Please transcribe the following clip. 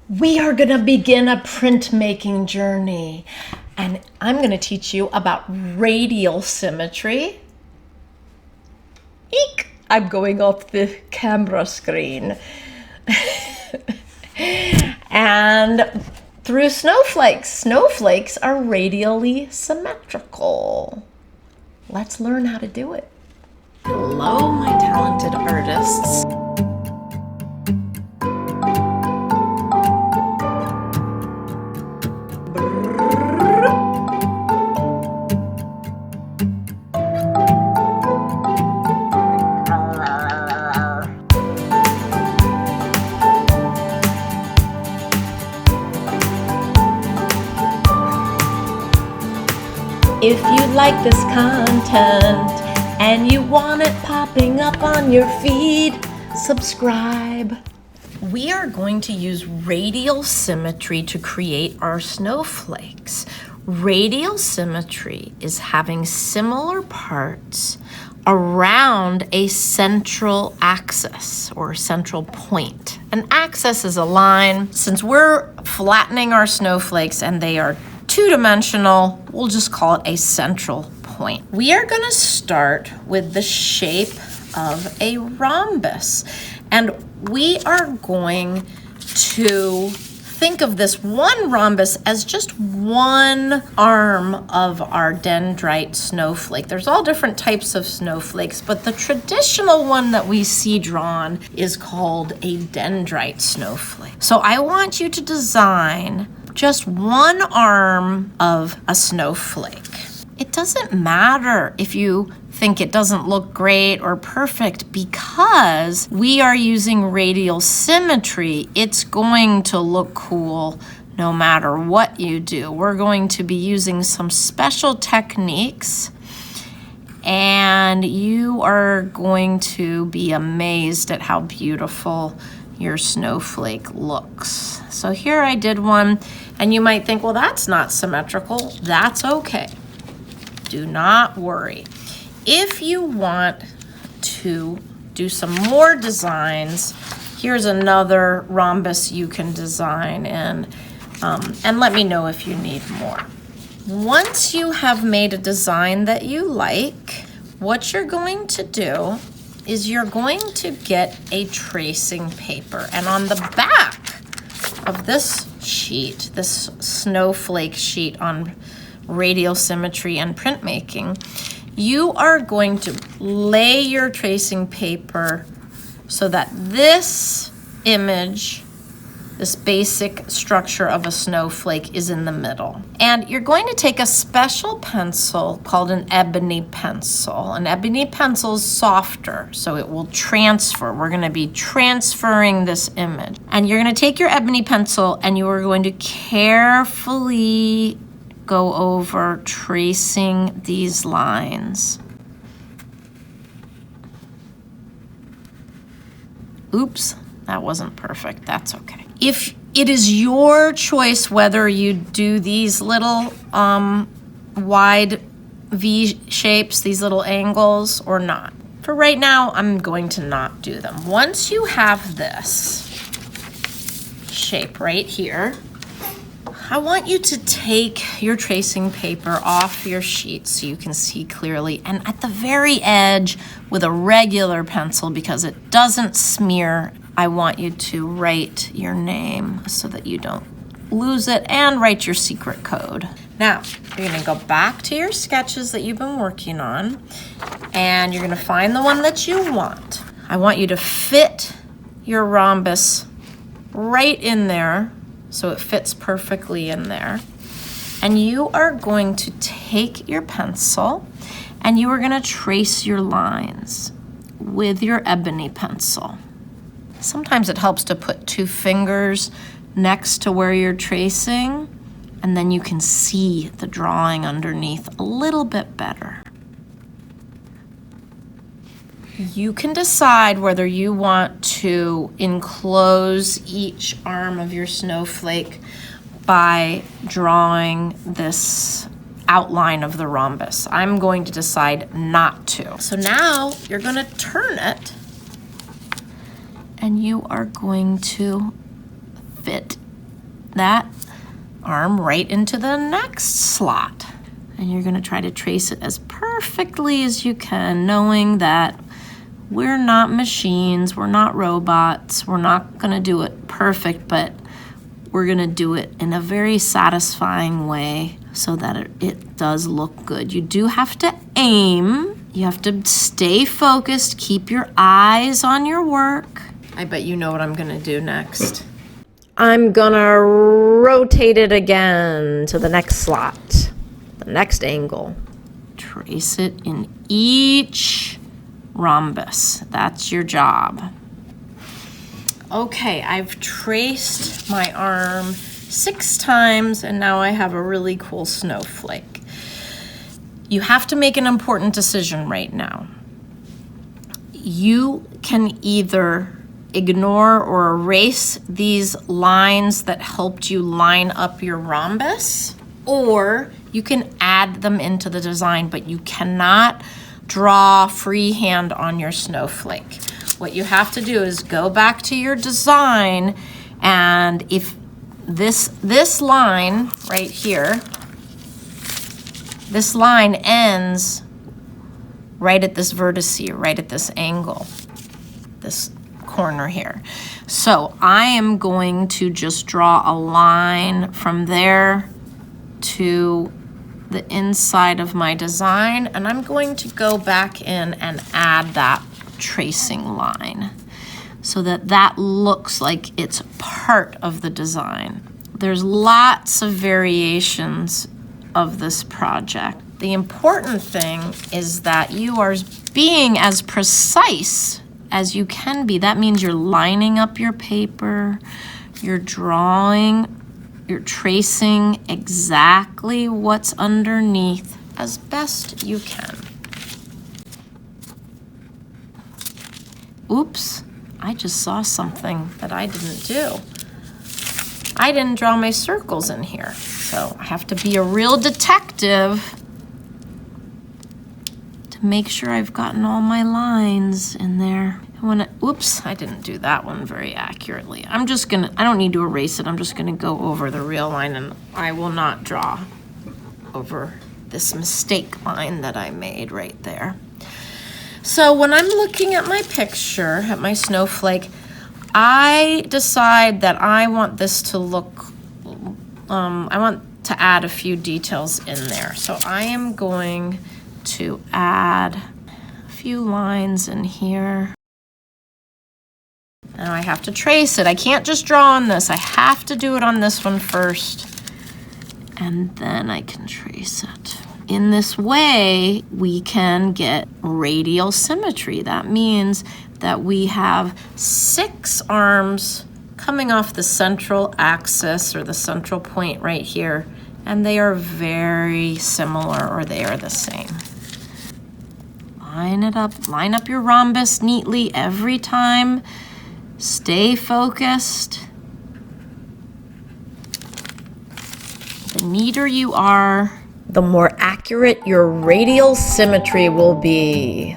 We are going to begin a printmaking journey, and I'm going to teach you about radial symmetry. Eek! I'm going off the camera screen. And through snowflakes. Snowflakes are radially symmetrical. Let's learn how to do it. Hello, my talented artists. If you like this content and you want it popping up on your feed, subscribe. We are going to use radial symmetry to create our snowflakes. Radial symmetry is having similar parts around a central axis or central point. An axis is a line. Since we're flattening our snowflakes and they are two-dimensional, we'll just call it a central point. We are going to start with the shape of a rhombus, and we are going to think of this one rhombus as just one arm of our dendrite snowflake. There's all different types of snowflakes, but the traditional one that we see drawn is called a dendrite snowflake. So I want you to design just one arm of a snowflake. It doesn't matter if you think it doesn't look great or perfect, because we are using radial symmetry. It's going to look cool no matter what you do. We're going to be using some special techniques, and you are going to be amazed at how beautiful your snowflake looks. So here I did one, and you might think, well, that's not symmetrical. That's okay. Do not worry. If you want to do some more designs, here's another rhombus you can design, and let me know if you need more. Once you have made a design that you like, what you're going to do is you're going to get a tracing paper, and on the back of this sheet, this snowflake sheet on radial symmetry and printmaking, you are going to lay your tracing paper so that this image, this basic structure of a snowflake, is in the middle. And you're going to take a special pencil called an ebony pencil. An ebony pencil is softer, so it will transfer. We're going to be transferring this image. And you're going to take your ebony pencil and you are going to carefully go over tracing these lines. Oops, that wasn't perfect. That's okay. If it is your choice whether you do these little wide V shapes, these little angles, or not. For right now, I'm going to not do them. Once you have this shape right here, I want you to take your tracing paper off your sheet so you can see clearly, and at the very edge with a regular pencil, because it doesn't smear, I want you to write your name so that you don't lose it, and write your secret code. Now, you're gonna go back to your sketches that you've been working on, and you're gonna find the one that you want. I want you to fit your rhombus right in there so it fits perfectly in there. And you are going to take your pencil and you are going to trace your lines with your ebony pencil. Sometimes it helps to put two fingers next to where you're tracing, and then you can see the drawing underneath a little bit better. You can decide whether you want to enclose each arm of your snowflake by drawing this outline of the rhombus. I'm going to decide not to. So now you're going to turn it, and you are going to fit that arm right into the next slot. And you're gonna try to trace it as perfectly as you can, knowing that we're not machines, we're not robots, we're not gonna do it perfect, but we're gonna do it in a very satisfying way so that it does look good. You do have to aim, you have to stay focused, keep your eyes on your work. I bet you know what I'm gonna do next. I'm gonna rotate it again to the next slot, the next angle. Trace it in each rhombus. That's your job. Okay, I've traced my arm 6 times and now I have a really cool snowflake. You have to make an important decision right now. You can either ignore or erase these lines that helped you line up your rhombus, or you can add them into the design, but you cannot draw freehand on your snowflake. What you have to do is go back to your design, and if this line right here, this line ends right at this vertice, right at this angle, this corner here. So I am going to just draw a line from there to the inside of my design, and I'm going to go back in and add that tracing line so that that looks like it's part of the design. There's lots of variations of this project. The important thing is that you are being as precise as you can be. That means you're lining up your paper, you're drawing, you're tracing exactly what's underneath as best you can. Oops, I just saw something that I didn't do. I didn't draw my circles in here, so I have to be a real detective to make sure I've gotten all my lines in there. Oops, I didn't do that one very accurately. I don't need to erase it. I'm just gonna go over the real line, and I will not draw over this mistake line that I made right there. So when I'm looking at my picture, at my snowflake, I decide that I want this to look, I want to add a few details in there. So I am going to add a few lines in here. Now I have to trace it. I can't just draw on this. I have to do it on this one first, and then I can trace it. In this way, we can get radial symmetry. That means that we have 6 arms coming off the central axis or the central point right here, and they are very similar, or they are the same. Line it up, line up your rhombus neatly every time. Stay focused. The neater you are, the more accurate your radial symmetry will be.